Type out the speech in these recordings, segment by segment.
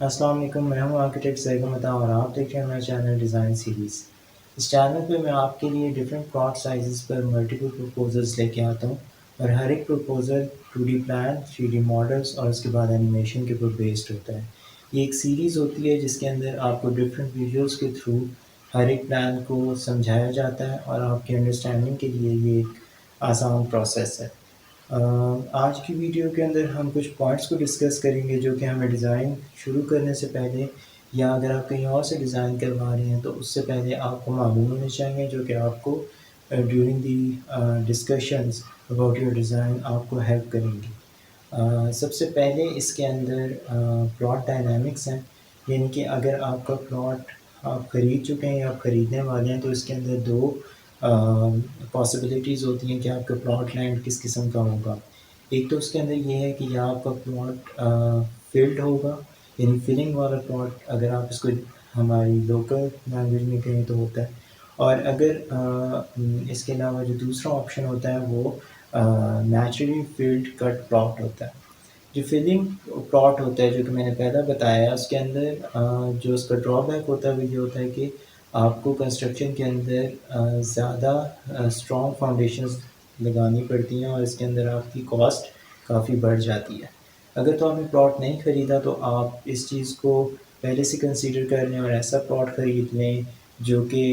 السلام علیکم، میں ہوں آرکیٹیکٹ زیگا متا اور آپ دیکھ رہے ہیں میرا چینل ڈیزائن سیریز۔ اس چینل پہ میں آپ کے لیے ڈفرینٹ پلاٹ سائزز پر ملٹیپل پروپوزلز لے کے آتا ہوں اور ہر ایک proposal 2D plan, 3D models اور اس کے بعد اینیمیشن کے اوپر بیسڈ ہوتا ہے۔ یہ ایک سیریز ہوتی ہے جس کے اندر آپ کو ڈفرینٹ ویژولز کے تھرو ہر ایک پلان کو سمجھایا جاتا ہے اور آپ کی انڈرسٹینڈنگ کے لیے یہ ایک آسان پروسیس ہے۔ آج کی ویڈیو کے اندر ہم کچھ پوائنٹس کو ڈسکس کریں گے جو کہ ہمیں ڈیزائن شروع کرنے سے پہلے یا اگر آپ کہیں اور سے ڈیزائن کروا رہے ہیں تو اس سے پہلے آپ کو معلوم ہونے چاہیے، جو کہ آپ کو during the discussions about your design آپ کو ہیلپ کریں گی۔ سب سے پہلے اس کے اندر پلاٹ ڈائنامکس ہیں، یعنی کہ اگر آپ کا پلاٹ آپ خرید چکے ہیں یا آپ خریدنے والے ہیں تو اس کے اندر دو پاسبلٹیز ہوتی ہیں کہ آپ کا پلاٹ لینڈ کس قسم کا ہوگا۔ ایک تو اس کے اندر یہ ہے کہ یا آپ کا پلاٹ فیلڈ ہوگا، یعنی فلنگ والا پلاٹ، اگر آپ اس کو ہماری لوکل لینگویج میں کہیں تو ہوتا ہے، اور اگر اس کے علاوہ جو دوسرا آپشن ہوتا ہے وہ نیچرلی فیلڈ کٹ پلاٹ ہوتا ہے۔ جو فلنگ پلاٹ ہوتا ہے جو کہ میں نے پہلا بتایا، اس کے اندر جو اس کا ڈرا بیک ہوتا ہے وہ یہ ہوتا ہے کہ آپ کو کنسٹرکشن کے اندر زیادہ اسٹرانگ فاؤنڈیشنز لگانی پڑتی ہیں اور اس کے اندر آپ کی کاسٹ کافی بڑھ جاتی ہے۔ اگر تو آپ نے پلاٹ نہیں خریدا تو آپ اس چیز کو پہلے سے کنسیڈر کر لیں اور ایسا پلاٹ خرید لیں جو کہ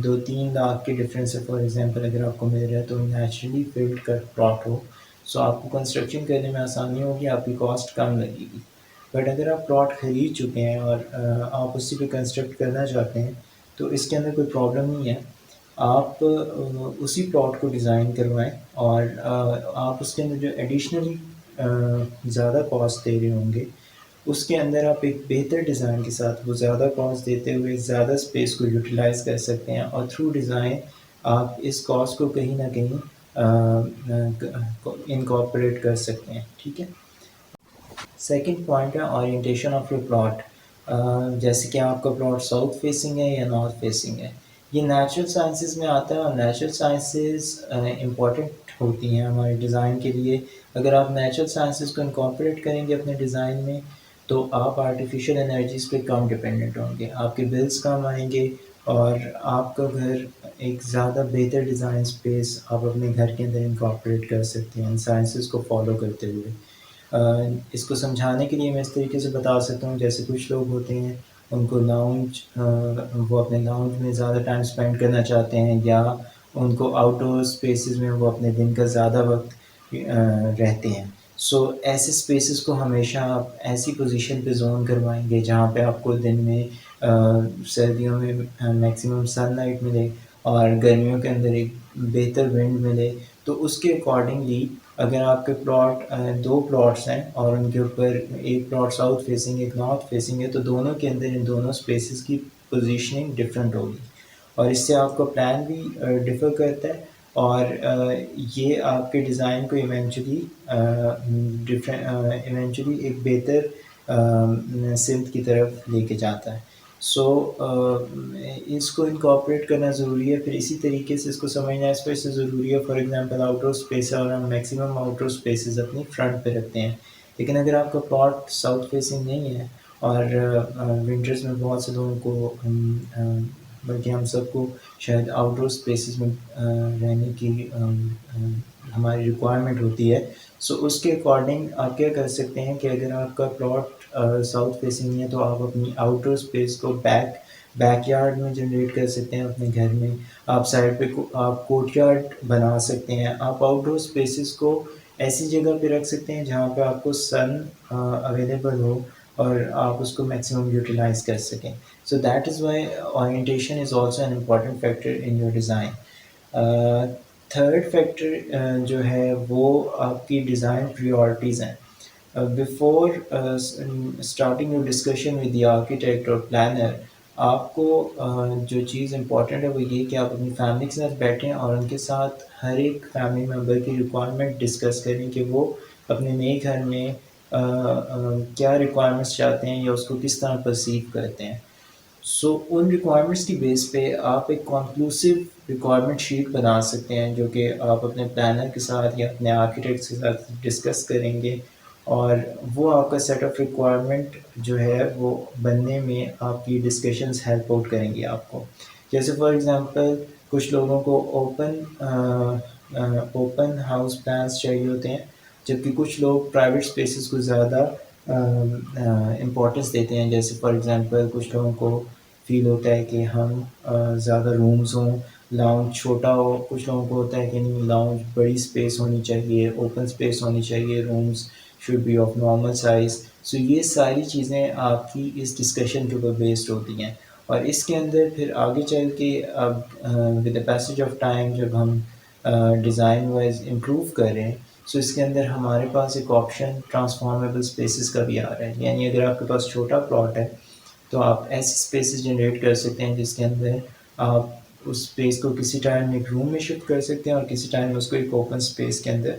2-3 لاکھ کے ڈفرینس سے فار ایگزامپل اگر آپ کو مل رہا ہے تو نیچرلی فیلڈ کا پلاٹ ہو، سو آپ کو کنسٹرکشن کرنے میں آسانی ہوگی، آپ کی کاسٹ کم لگے گی۔ بٹ اگر آپ پلاٹ خرید چکے ہیں اور آپ اسی پہ کنسٹرکٹ کرنا چاہتے ہیں تو اس کے اندر کوئی پرابلم نہیں ہے، آپ اسی پلاٹ کو ڈیزائن کروائیں اور آپ اس کے اندر جو ایڈیشنلی زیادہ کاسٹ دے رہے ہوں گے اس کے اندر آپ ایک بہتر ڈیزائن کے ساتھ وہ زیادہ کاسٹ دیتے ہوئے زیادہ اسپیس کو یوٹیلائز کر سکتے ہیں اور تھرو ڈیزائن آپ اس کاسٹ کو کہیں نہ کہیں انکارپوریٹ کر سکتے ہیں، ٹھیک ہے۔ سیکنڈ پوائنٹ ہے اورینٹیشن آف یور پلاٹ، جیسے کہ آپ کا پلاٹ ساؤتھ فیسنگ ہے یا نارتھ فیسنگ ہے۔ یہ نیچرل سائنسز میں آتا ہے اور نیچرل سائنسز امپورٹنٹ ہوتی ہیں ہمارے ڈیزائن کے لیے۔ اگر آپ نیچرل سائنسز کو انکارپوریٹ کریں گے اپنے ڈیزائن میں تو آپ آرٹیفیشیل انرجیز پہ کم ڈپینڈنٹ ہوں گے، آپ کے بلز کم آئیں گے اور آپ کا گھر ایک زیادہ بہتر ڈیزائن اسپیس آپ اپنے گھر کے اندر انکارپوریٹ کر سکتے ہیں ان سائنسز کو فالو کرتے ہوئے۔ اس کو سمجھانے کے لیے میں اس طریقے سے بتا سکتا ہوں، جیسے کچھ لوگ ہوتے ہیں ان کو وہ اپنے لاؤنج میں زیادہ ٹائم اسپینڈ کرنا چاہتے ہیں یا ان کو آؤٹ ڈور اسپیسز میں وہ اپنے دن کا زیادہ وقت رہتے ہیں۔ سو ایسے اسپیسز کو ہمیشہ آپ ایسی پوزیشن پہ زون کروائیں گے جہاں پہ آپ کو دن میں سردیوں میں میکسیمم سن لائٹ ملے اور گرمیوں کے اندر ایک بہتر ونڈ ملے، تو اس کے اکارڈنگلی اگر آپ کے پلاٹ 2 پلاٹس ہیں اور ان کے اوپر ایک پلاٹ ساؤتھ فیسنگ ایک نارتھ فیسنگ ہے تو دونوں کے اندر ان دونوں اسپیسز کی پوزیشننگ ڈفرینٹ ہوگی اور اس سے آپ کا پلان بھی ڈفر کرتا ہے اور یہ آپ کے ڈیزائن کو ایونچولی ایک بہتر سمت کی طرف لے کے جاتا ہے۔ سو اس کو انکارپوریٹ کرنا ضروری ہے، پھر اسی طریقے سے اس کو سمجھنا اس وجہ سے ضروری ہے، for example out door space ہے اور ہم میکسیمم آؤٹ ڈور اسپیسز اپنی فرنٹ پہ رکھتے ہیں، لیکن اگر آپ کا پلاٹ ساؤتھ فیسنگ نہیں ہے اور ونٹرز میں بہت سے لوگوں کو بلکہ ہم سب کو شاید آؤٹ ڈور اسپیسز میں رہنے کی ہماری ریکوائرمنٹ ہوتی ہے، سو اس کے اکارڈنگ آپ کیا کر سکتے ہیں کہ اگر آپ کا پلاٹ ساؤتھ فیسنگ ہے تو آپ اپنی آؤٹ ڈور اسپیس کو بیک یارڈ میں جنریٹ کر سکتے ہیں اپنے گھر میں، آپ سائڈ پہ آپ کورٹ یارڈ بنا سکتے ہیں، آپ آؤٹ ڈور اسپیسز کو ایسی جگہ پہ رکھ سکتے ہیں جہاں پہ آپ کو سن اویلیبل ہو اور آپ اس کو میکسیمم یوٹیلائز کر سکیں۔ So that is why orientation is also an important factor in your design. Third factor جو ہے وہ آپ کی ڈیزائن پریورٹیز ہیں۔ Before starting your discussion with the architect اور پلانر، آپ کو جو چیز امپورٹنٹ ہے وہ یہ کہ آپ اپنی فیملی کے ساتھ بیٹھیں اور ان کے ساتھ ہر ایک فیملی ممبر کی ریکوائرمنٹ ڈسکس کریں کہ وہ اپنے نئے گھر میں کیا ریکوائرمنٹس چاہتے ہیں یا اس کو کس طرح پرسیو کرتے ہیں۔ سو ان ریکوائرمنٹس کی بیس پہ آپ ایک کنکلوسیو ریکوائرمنٹ شیٹ بنا سکتے ہیں جو کہ آپ اپنے پلانر کے ساتھ یا اپنے آرکیٹیکٹ کے ساتھ ڈسکس کریں گے اور وہ آپ کا سیٹ آف ریکوائرمنٹ جو ہے وہ بننے میں آپ کی ڈسکشنز ہیلپ آؤٹ کریں گی آپ کو. جیسے فار ایگزامپل کچھ لوگوں کو اوپن ہاؤس پلانس چاہیے ہوتے ہیں، جبکہ کچھ لوگ پرائیویٹ اسپیسیز کو زیادہ امپورٹنس دیتے ہیں. جیسے فار ایگزامپل کچھ لوگوں کو فیل ہوتا ہے کہ ہم زیادہ رومز ہوں، لاؤنج چھوٹا ہو. کچھ لوگوں کو ہوتا ہے کہ نہیں، لاؤنج بڑی اسپیس ہونی چاہیے، اوپن اسپیس ہونی چاہیے، rooms should be of normal size. So یہ ساری چیزیں آپ کی اس ڈسکشن کے اوپر بیسڈ ہوتی ہیں. اور اس کے اندر پھر آگے چل کے اب with the passage of time جب ہم ڈیزائن وائز امپروو کر رہے ہیں، سو اس کے اندر ہمارے پاس ایک آپشن ٹرانسفارمیبل اسپیسیز کا بھی آ رہا ہے. یعنی اگر آپ کے پاس چھوٹا پلاٹ ہے تو آپ ایسی اسپیسیز جنریٹ کر سکتے ہیں جس کے اندر آپ اس اسپیس کو کسی ٹائم ایک روم میں شفٹ کر سکتے ہیں اور کسی ٹائم اس کو ایک اوپن اسپیس کے اندر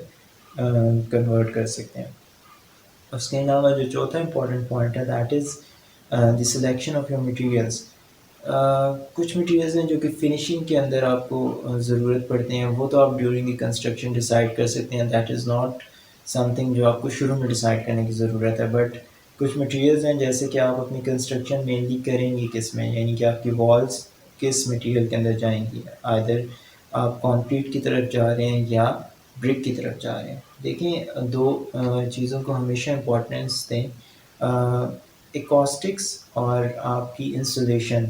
کنورٹ کر سکتے ہیں. اس کے علاوہ جو چوتھا امپورٹنٹ پوائنٹ ہے that is the selection of your materials. کچھ مٹیریلز ہیں جو کہ فنیشنگ کے اندر آپ کو ضرورت پڑتے ہیں، وہ تو آپ ڈیورنگ دی کنسٹرکشن ڈیسائڈ کر سکتے ہیں. That is not some thing جو آپ کو شروع میں ڈیسائڈ کرنے کی ضرورت ہے. بٹ کچھ مٹیریلز ہیں جیسے کہ آپ اپنی کنسٹرکشن مینلی کریں گی کس میں، یعنی کہ آپ کی والس کس مٹیریل کے اندر جائیں گی. آئدر آپ کانکریٹ کی طرف جا رہے ہیں یا برک کی طرف جا رہے ہیں. دیکھیں دو چیزوں کو ہمیشہ امپورٹنس دیں. ایکوسٹکس اور آپ کی انسولیشن،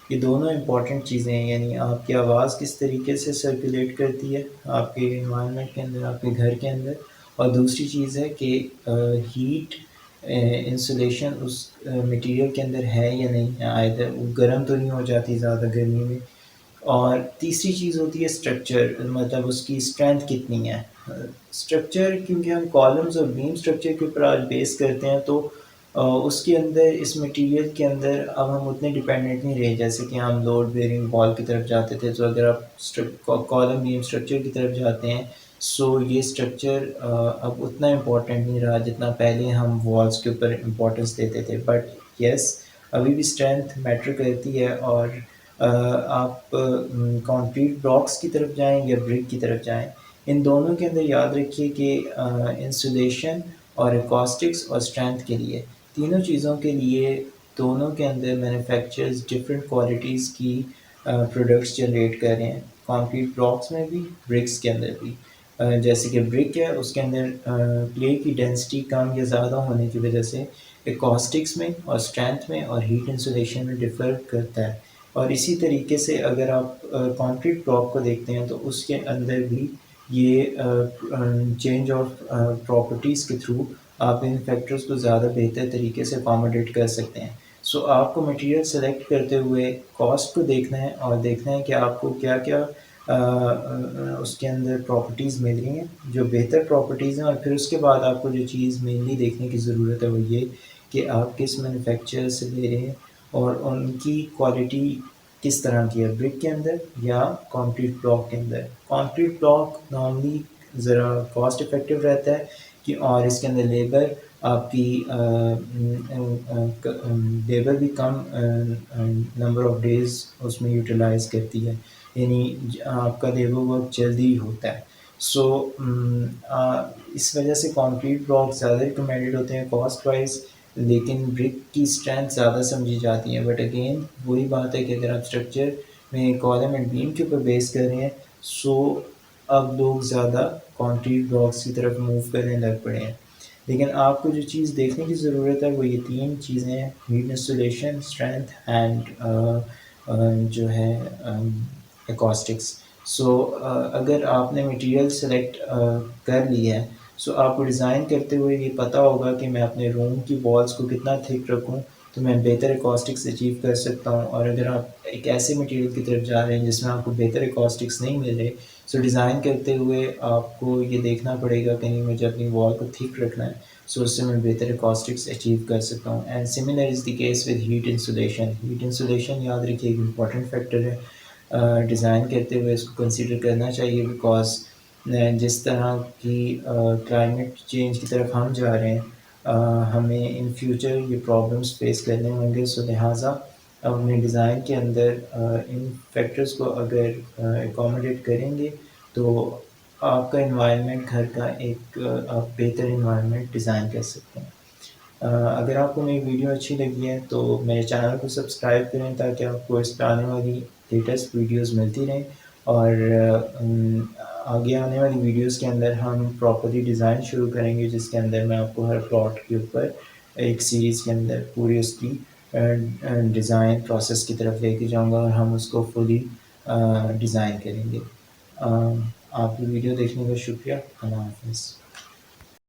یہ دونوں امپورٹنٹ چیزیں ہیں. یعنی آپ کی آواز کس طریقے سے سرکولیٹ کرتی ہے آپ کے انوائرمنٹ کے اندر، آپ کے گھر کے اندر. اور دوسری چیز ہے کہ ہیٹ انسولیشن اس مٹیریل کے اندر ہے یا نہیں ہے، آئدر وہ گرم تو نہیں ہو جاتی زیادہ گرمی میں. اور تیسری چیز ہوتی ہے اسٹرکچر، مطلب اس کی اسٹرینتھ کتنی ہے. اسٹرکچر کیونکہ ہم کالمز اور بیم اسٹرکچر کے اوپر آج بیس کرتے ہیں، تو اس کے اندر اس مٹیریل کے اندر اب ہم اتنے ڈیپینڈنٹ نہیں رہے جیسے کہ ہم لوڈ بیئرنگ وال کی طرف جاتے تھے. تو اگر آپ کالم بیم اسٹرکچر کی طرف جاتے ہیں، سو یہ اسٹرکچر اب اتنا امپورٹنٹ نہیں رہا جتنا پہلے ہم والس کے اوپر امپورٹنس دیتے تھے. بٹ یس، ابھی بھی اسٹرینتھ میٹر کرتی ہے. اور آپ کانکریٹ بلاکس کی طرف جائیں یا برک کی طرف جائیں، ان دونوں کے اندر یاد رکھیے کہ انسولیشن اور ایکوسٹکس اور اسٹرینتھ کے لیے، تینوں چیزوں کے لیے دونوں کے اندر مینوفیکچررز ڈفرینٹ کوالٹیز کی پروڈکٹس جنریٹ کر رہے ہیں. کانکریٹ بلاکس میں بھی، برکس کے اندر بھی. جیسے کہ برک ہے، اس کے اندر کلے کی ڈینسٹی کم یا زیادہ ہونے کی وجہ سے ایکوسٹکس میں اور اسٹرینتھ میں اور ہیٹ انسولیشن میں ڈفر کرتا ہے. اور اسی طریقے سے اگر آپ کانکریٹ بلاک کو دیکھتے ہیں تو اس کے اندر بھی یہ چینج آف پراپرٹیز کے تھرو آپ ان فیکٹرز کو زیادہ بہتر طریقے سے اکاموڈیٹ کر سکتے ہیں. سو آپ کو مٹیریل سلیکٹ کرتے ہوئے کاسٹ کو دیکھنا ہے اور دیکھنا ہے کہ آپ کو کیا کیا اس کے اندر پراپرٹیز مل رہی ہیں جو بہتر پراپرٹیز ہیں. اور پھر اس کے بعد آپ کو جو چیز مینلی دیکھنے کی ضرورت ہے وہ یہ کہ آپ کس مینوفیکچرر سے لے رہے ہیں اور ان کی کوالٹی کس طرح کی ہے، برک کے اندر یا کانکریٹ بلاک کے اندر. کانکریٹ بلاک نارملی ذرا کاسٹ افیکٹو رہتا ہے کہ، اور اس کے اندر لیبر آپ کی لیبر بھی کم نمبر آف ڈیز اس میں یوٹیلائز کرتی ہے، یعنی آپ کا لیبر ورک جلدی ہوتا ہے. سو اس وجہ سے کانکریٹ بلاک زیادہ ریکمینڈیڈ ہوتے ہیں کاسٹ وائز، لیکن برک کی اسٹرینتھ زیادہ سمجھی جاتی ہے. بٹ اگین وہی بات ہے کہ اگر آپ اسٹرکچر میں کالم اینڈ بیم کے اوپر بیس کر رہے ہیں، سو اب لوگ زیادہ کانکریٹ بلاکس کی طرف موو کرنے لگ پڑے ہیں. لیکن آپ کو جو چیز دیکھنے کی ضرورت ہے وہ یہ تین چیزیں ہیں: ہیٹ انسولیشن، اسٹرینتھ اینڈ جو ہے ایکوسٹکس. سو اگر آپ نے مٹیریل سلیکٹ کر لی ہے، سو آپ کو ڈیزائن کرتے ہوئے یہ پتہ ہوگا کہ میں اپنے روم کی والس کو کتنا تھک رکھوں تو میں بہتر ایکوسٹکس اچیو کر سکتا ہوں. اور اگر آپ ایک ایسے مٹیریل کی طرف جا رہے ہیں جس میں آپ کو بہتر ایکوسٹکس نہیں مل رہے، سو ڈیزائن کرتے ہوئے آپ کو یہ دیکھنا پڑے گا کہ نہیں، مجھے اپنی وال کو تھک رکھنا ہے، سو اس سے میں بہتر ایکوسٹکس اچیو کر سکتا ہوں. And similar is the case with heat insulation. Heat insulation یاد رکھیے ایک امپورٹنٹ فیکٹر ہے، ڈیزائن کرتے ہوئے اس کو کنسیڈر کرنا چاہیے. بیکاز جس طرح کی کلائمیٹ چینج کی طرف ہم جا رہے ہیں، ہمیں ان فیوچر یہ پرابلمس فیس کرنے ہوں گے. سو لہٰذا اپنے ڈیزائن کے اندر ان فیکٹرز کو اگر اکاموڈیٹ کریں گے تو آپ کا انوائرمنٹ گھر کا ایک آپ بہتر انوائرمنٹ ڈیزائن کر سکتے ہیں۔ اگر آپ کو میری ویڈیو اچھی لگی ہے تو میرے چینل کو سبسکرائب کریں تاکہ آپ کو اس پہ آنے والی لیٹسٹ ویڈیوز ملتی رہیں، اور آگے آنے والی ویڈیوز کے اندر ہم پراپرلی ڈیزائن شروع کریں گے، جس کے اندر میں آپ کو ہر پلاٹ کے اوپر ایک سیریز کے اندر پوری اس کی ڈیزائن پروسیس کی طرف لے کے جاؤں گا، اور ہم اس کو فلی ڈیزائن کریں گے۔ آپ کی ویڈیو دیکھنے کا شکریہ۔ اللہ حافظ۔